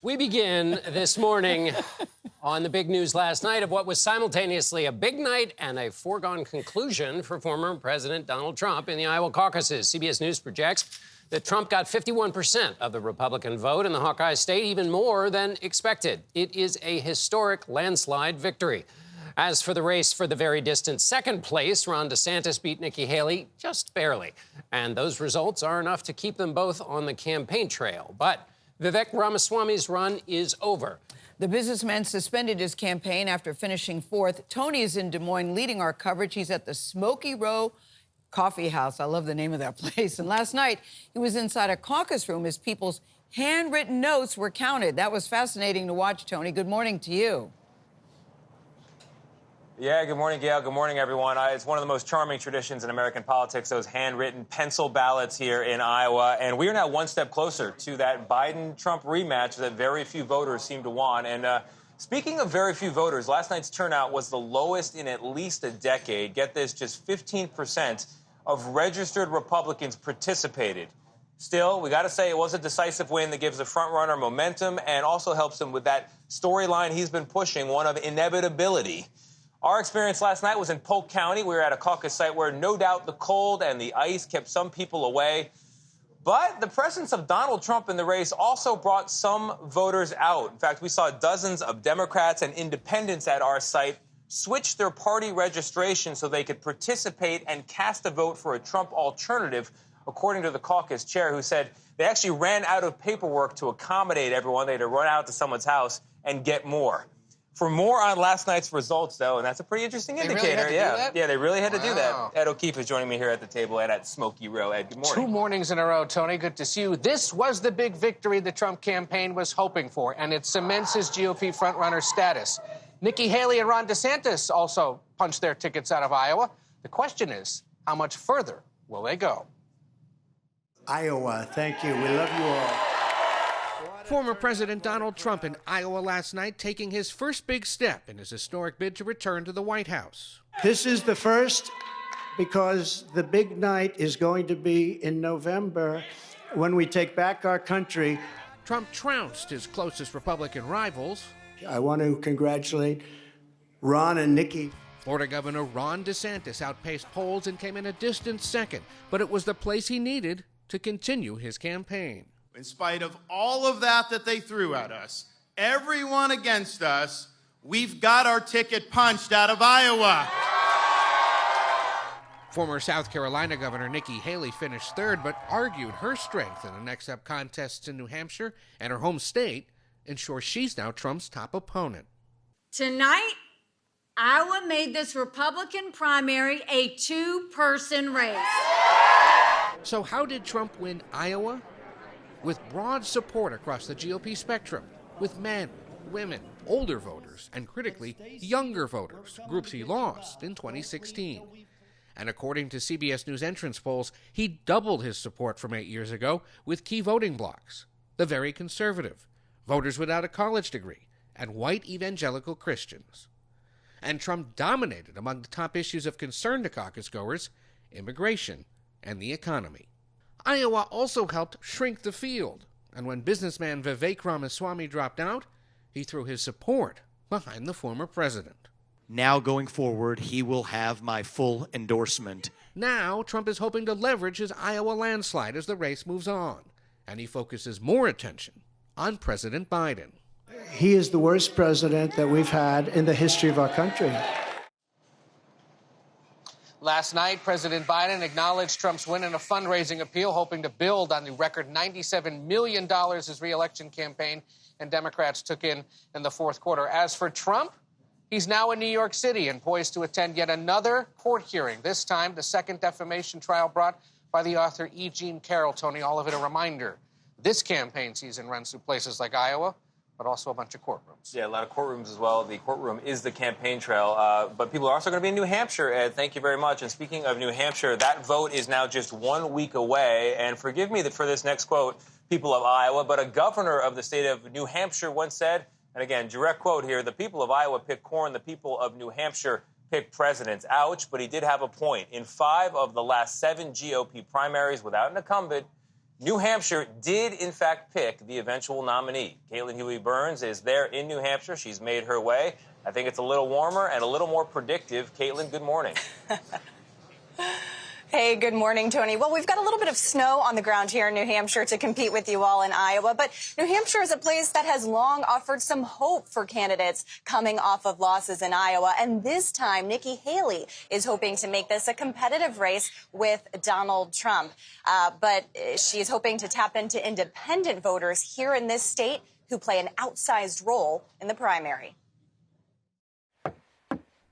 We begin this morning on the big news last night of what was simultaneously a big night and a foregone conclusion for former President Donald Trump in the Iowa caucuses. CBS News projects that Trump got 51% of the Republican vote in the Hawkeye state, even more than expected. It is a historic landslide victory. As for the race for the very distant second place, Ron DeSantis beat Nikki Haley just barely. And those results are enough to keep them both on the campaign trail. But Vivek Ramaswamy's run is over. The businessman suspended his campaign after finishing fourth. Tony is in Des Moines leading our coverage. He's at the Smoky Row Coffee House. I love the name of that place. And last night, he was inside a caucus room as people's handwritten notes were counted. That was fascinating to watch, Tony. Good morning to you. Yeah, good morning, Gail. Good morning, everyone. It's one of the most charming traditions in American politics, those handwritten pencil ballots here in Iowa. And we are now one step closer to that Biden-Trump rematch that very few voters seem to want. And speaking of very few voters, last night's turnout was the lowest in at least a decade. Get this, just 15% of registered Republicans participated. Still, we got to say it was a decisive win that gives the frontrunner momentum and also helps him with that storyline he's been pushing, one of inevitability. Our experience last night was in Polk County. We were at a caucus site where no doubt the cold and the ice kept some people away. But the presence of Donald Trump in the race also brought some voters out. In fact, we saw dozens of Democrats and independents at our site switch their party registration so they could participate and cast a vote for a Trump alternative, according to the caucus chair, who said they actually ran out of paperwork to accommodate everyone. They had to run out to someone's house and get more. For more on last night's results, though, and that's a pretty interesting indicator. Really had to do that? Yeah, they really had to do that. Ed O'Keefe is joining me here at the table and at Smoky Row. Ed, good morning. 2 mornings in a row, Tony. Good to see you. This was the big victory the Trump campaign was hoping for, and it cements his GOP frontrunner status. Nikki Haley and Ron DeSantis also punched their tickets out of Iowa. The question is, how much further will they go? Iowa, thank you. We love you all. Former President Donald Trump in Iowa last night taking his first big step in his historic bid to return to the White House. This is the first because the big night is going to be in November when we take back our country. Trump trounced his closest Republican rivals. I want to congratulate Ron and Nikki. Florida Governor Ron DeSantis outpaced polls and came in a distant second, but it was the place he needed to continue his campaign. In spite of all of that they threw at us, everyone against us, we've got our ticket punched out of Iowa. Former South Carolina Governor Nikki Haley finished third, but argued her strength in the next-up contests in New Hampshire and her home state ensures she's now Trump's top opponent. Tonight, Iowa made this Republican primary a two-person race. So how did Trump win Iowa? With broad support across the GOP spectrum, with men, women, older voters, and critically, younger voters, groups he lost in 2016. And according to CBS News entrance polls, he doubled his support from 8 years ago with key voting blocs, the very conservative, voters without a college degree, and white evangelical Christians. And Trump dominated among the top issues of concern to caucus goers, immigration and the economy. Iowa also helped shrink the field, and when businessman Vivek Ramaswamy dropped out, he threw his support behind the former president. Now going forward, he will have my full endorsement. Now, Trump is hoping to leverage his Iowa landslide as the race moves on, and he focuses more attention on President Biden. He is the worst president that we've had in the history of our country. Last night, President Biden acknowledged Trump's win in a fundraising appeal, hoping to build on the record $97 million his re-election campaign and Democrats took in the fourth quarter. As for Trump, he's now in New York City and poised to attend yet another court hearing, this time the second defamation trial brought by the author E. Jean Carroll. Tony, all of it a reminder. This campaign season runs through places like Iowa, but also a bunch of courtrooms. Yeah, a lot of courtrooms as well. The courtroom is the campaign trail. But people are also going to be in New Hampshire, Ed. Thank you very much. And speaking of New Hampshire, that vote is now just 1 week away. And forgive me for this next quote, people of Iowa, but a governor of the state of New Hampshire once said, and again, direct quote here, the people of Iowa pick corn, the people of New Hampshire pick presidents. Ouch, but he did have a point. In 5 of the last 7 GOP primaries without an incumbent, New Hampshire did, in fact, pick the eventual nominee. Caitlin Huey-Burns is there in New Hampshire. She's made her way. I think it's a little warmer and a little more predictive. Caitlin, good morning. Hey, good morning, Tony. Well, we've got a little bit of snow on the ground here in New Hampshire to compete with you all in Iowa, but New Hampshire is a place that has long offered some hope for candidates coming off of losses in Iowa. And this time, Nikki Haley is hoping to make this a competitive race with Donald Trump. But she's hoping to tap into independent voters here in this state who play an outsized role in the primary.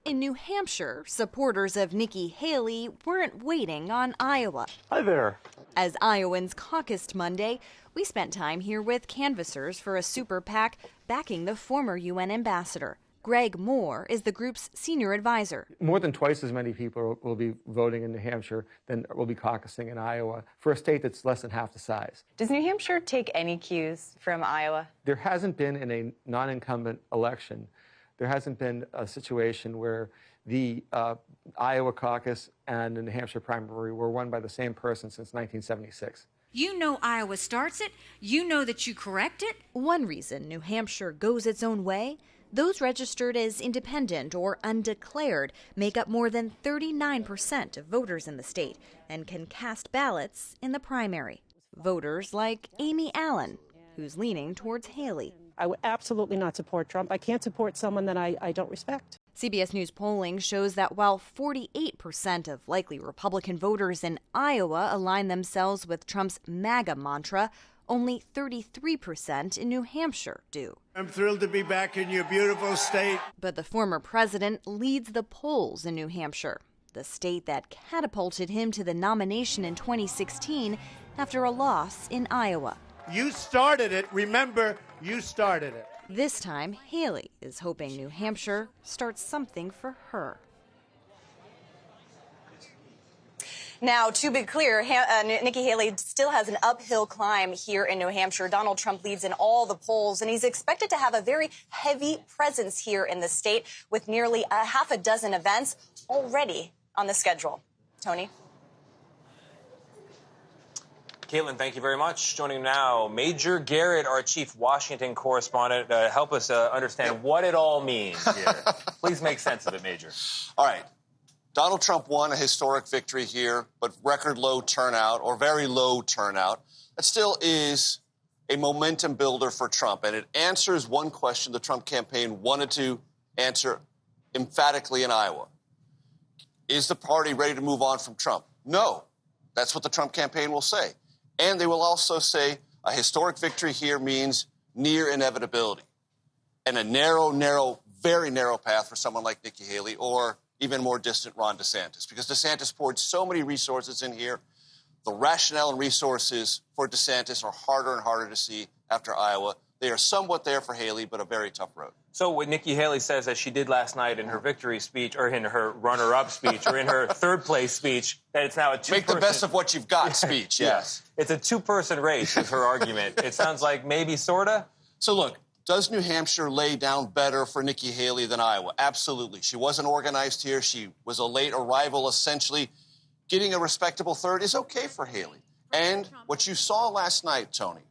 In New Hampshire, supporters of Nikki Haley weren't waiting on Iowa. Hi there. As Iowans caucused Monday, we spent time here with canvassers for a super PAC backing the former UN ambassador. Greg Moore is the group's senior advisor. More than twice as many people will be voting in New Hampshire than will be caucusing in Iowa for a state that's less than half the size. Does New Hampshire take any cues from Iowa? There hasn't been, in a non-incumbent election, there hasn't been a situation where the Iowa caucus and the New Hampshire primary were won by the same person since 1976. You know Iowa starts it. You know that you correct it. One reason New Hampshire goes its own way, those registered as independent or undeclared make up more than 39% of voters in the state and can cast ballots in the primary. Voters like Amy Allen, who's leaning towards Haley. I would absolutely not support Trump. I can't support someone that I don't respect. CBS News polling shows that while 48% of likely Republican voters in Iowa align themselves with Trump's MAGA mantra, only 33% in New Hampshire do. I'm thrilled to be back in your beautiful state. But the former president leads the polls in New Hampshire, the state that catapulted him to the nomination in 2016 after a loss in Iowa. You started it. Remember, you started it. This time, Haley is hoping New Hampshire starts something for her. Now, to be clear, Nikki Haley still has an uphill climb here in New Hampshire. Donald Trump leads in all the polls, and he's expected to have a very heavy presence here in the state with nearly a half a dozen events already on the schedule. Tony? Caitlin, thank you very much. Joining now, Major Garrett, our chief Washington correspondent. Help us understand what it all means here. Please make sense of it, Major. All right. Donald Trump won a historic victory here, but record low turnout or very low turnout. That still is a momentum builder for Trump, and it answers one question the Trump campaign wanted to answer emphatically in Iowa. Is the party ready to move on from Trump? No. That's what the Trump campaign will say. And they will also say a historic victory here means near inevitability and a narrow, very narrow path for someone like Nikki Haley or even more distant Ron DeSantis, because DeSantis poured so many resources in here. The rationale and resources for DeSantis are harder and harder to see after Iowa. They are somewhat there for Haley, but a very tough road. So what Nikki Haley says, as she did last night in her victory speech, or in her runner-up speech, or in her third-place speech, that it's now a two-person... Make the best of what you've got speech, yes. It's a two-person race, is her argument. It sounds like maybe, sorta? So look, does New Hampshire lay down better for Nikki Haley than Iowa? Absolutely. She wasn't organized here. She was a late arrival, essentially. Getting a respectable third is okay for Haley. And what you saw last night, Tony,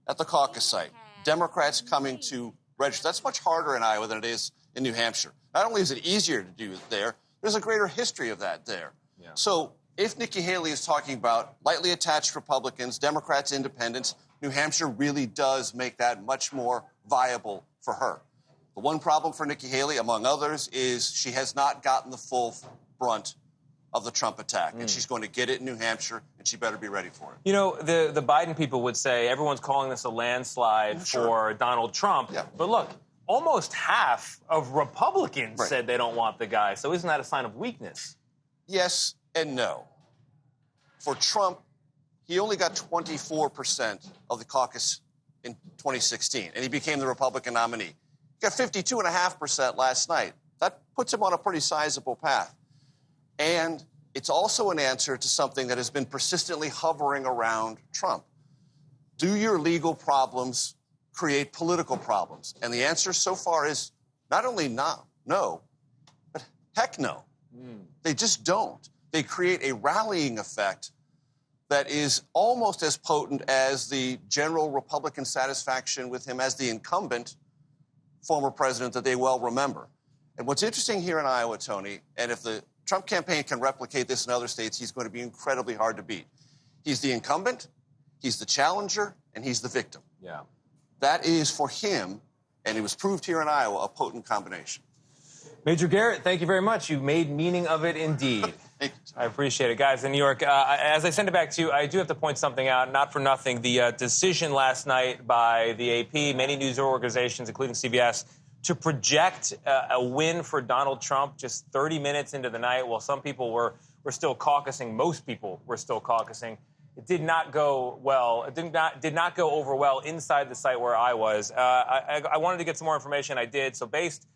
at the caucus site, Democrats coming to register. That's much harder in Iowa than it is in New Hampshire. Not only is it easier to do it there, there's a greater history of that there. Yeah. So if Nikki Haley is talking about lightly attached Republicans, Democrats, independents, New Hampshire really does make that much more viable for her. The one problem for Nikki Haley, among others, is she has not gotten the full brunt of the Trump attack, and she's going to get it in New Hampshire, and she better be ready for it. You know, the Biden people would say everyone's calling this a landslide for Donald Trump, but look, almost half of Republicans said they don't want the guy, so isn't that a sign of weakness? Yes and no. For Trump, he only got 24% of the caucus in 2016, and he became the Republican nominee. He got 52.5% last night. That puts him on a pretty sizable path. And it's also an answer to something that has been persistently hovering around Trump. Do your legal problems create political problems? And the answer so far is not only no, but heck no. They just don't. They create a rallying effect that is almost as potent as the general Republican satisfaction with him as the incumbent former president that they well remember. And what's interesting here in Iowa, Tony, and if the Trump campaign can replicate this in other states, he's going to be incredibly hard to beat. He's the incumbent, he's the challenger, and he's the victim. Yeah. That is, for him, and it was proved here in Iowa, a potent combination. Major Garrett, thank you very much. You made meaning of it indeed. I appreciate it. Guys, in New York, as I send it back to you, I do have to point something out, not for nothing. The decision last night by the AP, many news organizations, including CBS, to project a win for Donald Trump just 30 minutes into the night while some people were still caucusing. Most people were still caucusing. It did not go well. It did not go over well inside the site where I was. I wanted to get some more information. I did. So based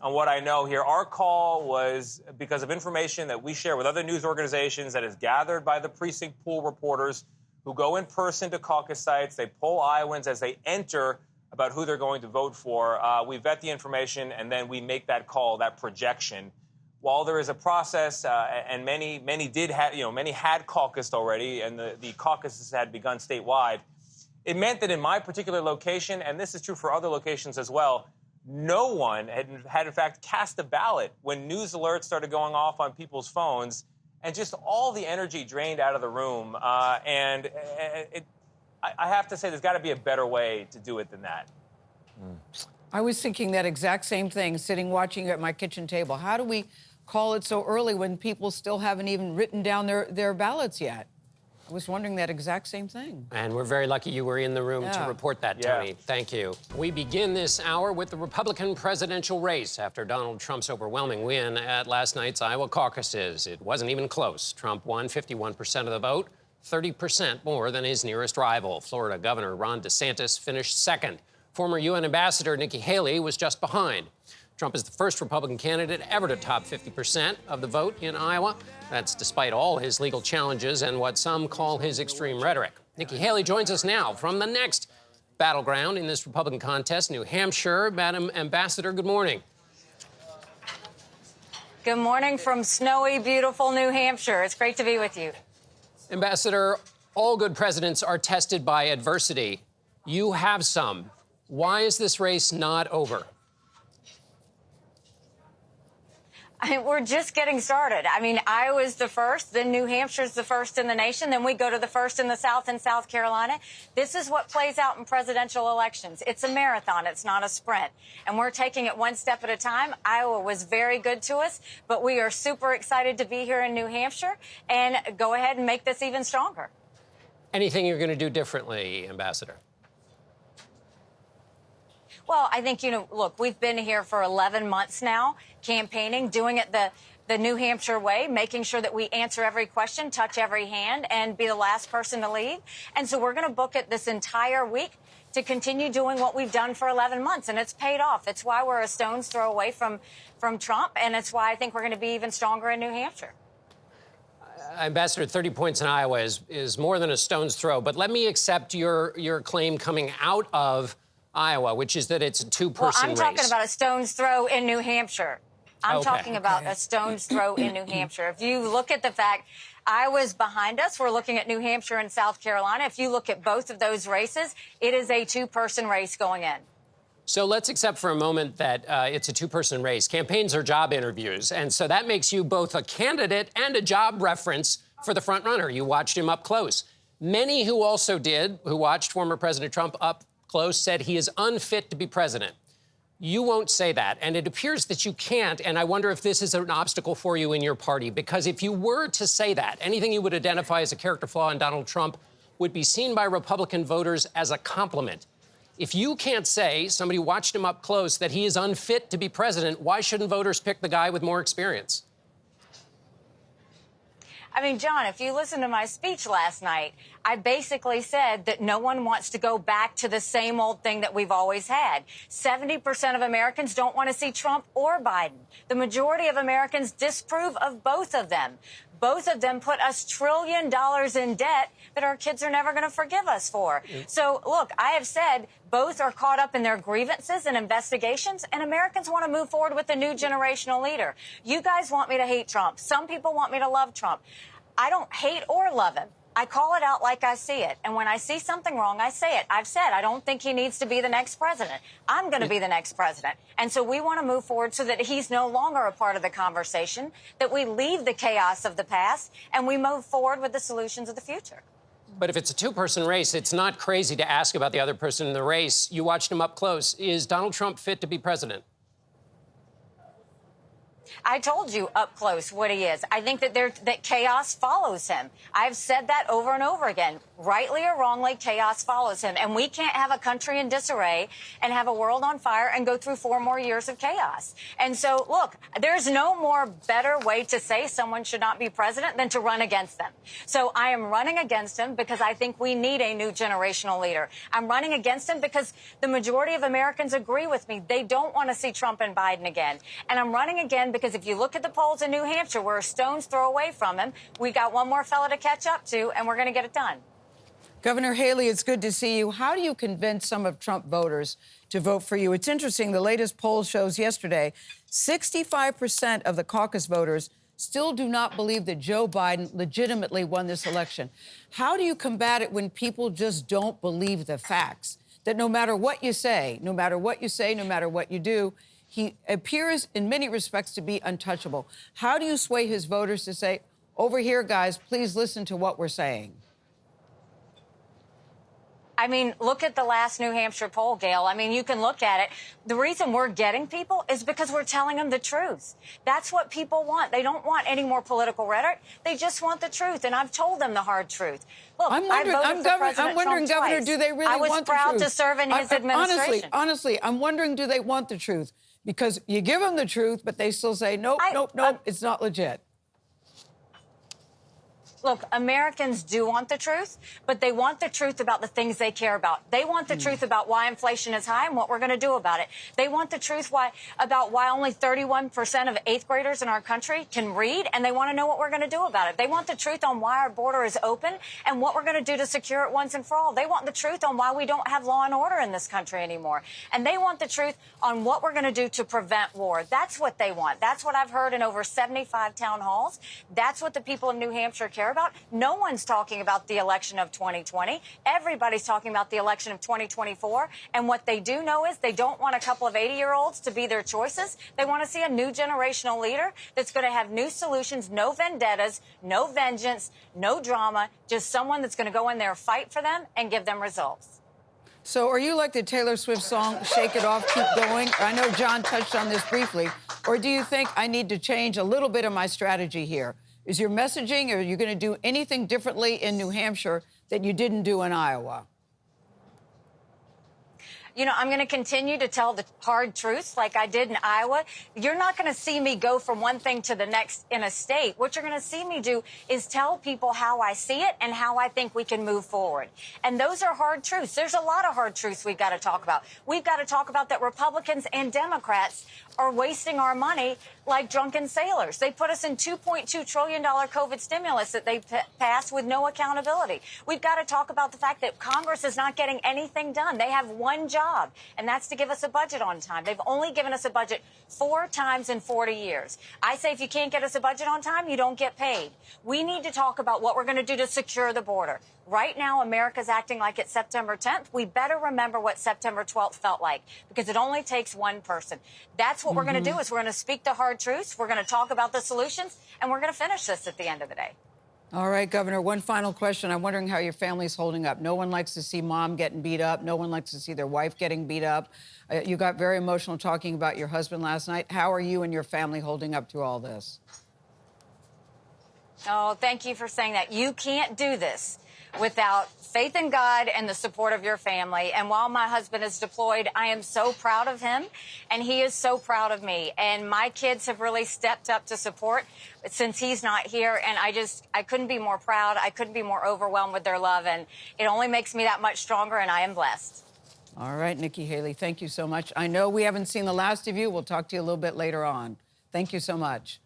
on what I know here, our call was because of information that we share with other news organizations that is gathered by the precinct pool reporters who go in person to caucus sites. They poll Iowans as they enter about who they're going to vote for. We vet the information, and then we make that call, that projection. While there is a process, and many had caucused already, and the caucuses had begun statewide, it meant that in my particular location, and this is true for other locations as well, no one had in fact cast a ballot when news alerts started going off on people's phones, and just all the energy drained out of the room. I have to say, there's got to be a better way to do it than that. I was thinking that exact same thing, sitting watching at my kitchen table. How do we call it so early when people still haven't even written down their ballots yet? I was wondering that exact same thing. And we're very lucky you were in the room to report that, Tony. Yeah. Thank you. We begin this hour with the Republican presidential race after Donald Trump's overwhelming win at last night's Iowa caucuses. It wasn't even close. Trump won 51% of the vote, 30% more than his nearest rival. Florida Governor Ron DeSantis finished second. Former UN Ambassador Nikki Haley was just behind. Trump is the first Republican candidate ever to top 50% of the vote in Iowa. That's despite all his legal challenges and what some call his extreme rhetoric. Nikki Haley joins us now from the next battleground in this Republican contest, New Hampshire. Madam Ambassador, good morning. Good morning from snowy, beautiful New Hampshire. It's great to be with you. Ambassador, all good presidents are tested by adversity. You have some. Why is this race not over? We're just getting started. I mean, Iowa's the first, then New Hampshire's the first in the nation, then we go to the first in the South and South Carolina. This is what plays out in presidential elections. It's a marathon. It's not a sprint. And we're taking it one step at a time. Iowa was very good to us, but we are super excited to be here in New Hampshire and go ahead and make this even stronger. Anything you're going to do differently, Ambassador? Well, I think, look, we've been here for 11 months now, campaigning, doing it the New Hampshire way, making sure that we answer every question, touch every hand, and be the last person to leave. And so we're going to book it this entire week to continue doing what we've done for 11 months, and it's paid off. It's why we're a stone's throw away from Trump, and it's why I think we're going to be even stronger in New Hampshire. Ambassador, 30 points in Iowa is more than a stone's throw, but let me accept your claim coming out of Iowa, which is that it's a two-person race. Well, I'm talking about a stone's throw in New Hampshire. I'm talking about a stone's throw in New Hampshire. If you look at the fact Iowa's behind us, we're looking at New Hampshire and South Carolina. If you look at both of those races, it is a two-person race going in. So let's accept for a moment that it's a two-person race. Campaigns are job interviews, and so that makes you both a candidate and a job reference for the front runner. You watched him up close. Many who watched former President Trump up close said he is unfit to be president. You won't say that, and it appears that you can't, and I wonder if this is an obstacle for you in your party, because if you were to say that, anything you would identify as a character flaw in Donald Trump would be seen by Republican voters as a compliment. If you can't say, somebody watched him up close, that he is unfit to be president, why shouldn't voters pick the guy with more experience? I mean, John, if you listen to my speech last night, I basically said that no one wants to go back to the same old thing that we've always had. 70% of Americans don't want to see Trump or Biden. The majority of Americans disapprove of both of them. Both of them put us $1 trillion in debt that our kids are never going to forgive us for. So, look, I have said both are caught up in their grievances and investigations, and Americans want to move forward with a new generational leader. You guys want me to hate Trump. Some people want me to love Trump. I don't hate or love him. I call it out like I see it. And when I see something wrong, I say it. I've said I don't think he needs to be the next president. I'm going to be the next president. And so we want to move forward so that he's no longer a part of the conversation, that we leave the chaos of the past and we move forward with the solutions of the future. But if it's a two-person race, it's not crazy to ask about the other person in the race. You watched him up close. Is Donald Trump fit to be president? I told you up close what he is. I think that chaos follows him. I've said that over and over again. Rightly or wrongly, chaos follows him. And we can't have a country in disarray and have a world on fire and go through 4 more years of chaos. And so, look, there's no more better way to say someone should not be president than to run against them. So I am running against him because I think we need a new generational leader. I'm running against him because the majority of Americans agree with me. They don't want to see Trump and Biden again. And I'm running again because if you look at the polls in New Hampshire, we're a stone's throw away from him. We got one more fella to catch up to, and we're going to get it done. Governor Haley, it's good to see you. How do you convince some of Trump voters to vote for you? It's interesting. The latest poll shows yesterday 65% of the caucus voters still do not believe that Joe Biden legitimately won this election. How do you combat it when people just don't believe the facts? That no matter what you say, no matter what you do, he appears in many respects to be untouchable. How do you sway his voters to say, over here, guys, please listen to what we're saying? I mean, look at the last New Hampshire poll, Gail. I mean, you can look at it. The reason we're getting people is because we're telling them the truth. That's what people want. They don't want any more political rhetoric. They just want the truth. And I've told them the hard truth. Look, I'm wondering, Governor, do they really want the truth? I was proud to serve in his administration. Honestly, I'm wondering, do they want the truth? Because you give them the truth, but they still say, nope, it's not legit. Look, Americans do want the truth, but they want the truth about the things they care about. They want the truth about why inflation is high and what we're going to do about it. They want the truth about why only 31% of 8th graders in our country can read, and they want to know what we're going to do about it. They want the truth on why our border is open and what we're going to do to secure it once and for all. They want the truth on why we don't have law and order in this country anymore. And they want the truth on what we're going to do to prevent war. That's what they want. That's what I've heard in over 75 town halls. That's what the people of New Hampshire care about. No one's talking about the election of 2020. Everybody's talking about the election of 2024. And what they do know is they don't want a couple of 80-year-olds to be their choices. They want to see a new generational leader that's going to have new solutions, no vendettas, no vengeance, no drama, just someone that's going to go in there, fight for them, and give them results. So are you like the Taylor Swift song, Shake It Off, Keep Going? I know John touched on this briefly. Or do you think I need to change a little bit of my strategy here? Is your messaging, or are you going to do anything differently in New Hampshire that you didn't do in Iowa? You know, I'm going to continue to tell the hard truths like I did in Iowa. You're not going to see me go from one thing to the next in a state. What you're going to see me do is tell people how I see it and how I think we can move forward. And those are hard truths. There's a lot of hard truths we've got to talk about. We've got to talk about that Republicans and Democrats are wasting our money like drunken sailors. They put us in $2.2 trillion COVID stimulus that they passed with no accountability. We've got to talk about the fact that Congress is not getting anything done. They have one job, and that's to give us a budget on time. They've only given us a budget 4 times in 40 years. I say if you can't get us a budget on time, you don't get paid. We need to talk about what we're going to do to secure the border. Right now, America's acting like it's September 10th. We better remember what September 12th felt like, because it only takes one person. That's what we're going to do, is we're going to speak the hard truths, we're going to talk about the solutions, and we're going to finish this at the end of the day. All right, Governor, one final question. I'm wondering how your family's holding up. No one likes to see mom getting beat up. No one likes to see their wife getting beat up. You got very emotional talking about your husband last night. How are you and your family holding up to all this? Oh, thank you for saying that. You can't do this without faith in God and the support of your family. And while my husband is deployed, I am so proud of him, and he is so proud of me. And my kids have really stepped up to support since he's not here. And I couldn't be more proud. I couldn't be more overwhelmed with their love. And it only makes me that much stronger, and I am blessed. All right, Nikki Haley, thank you so much. I know we haven't seen the last of you. We'll talk to you a little bit later on. Thank you so much.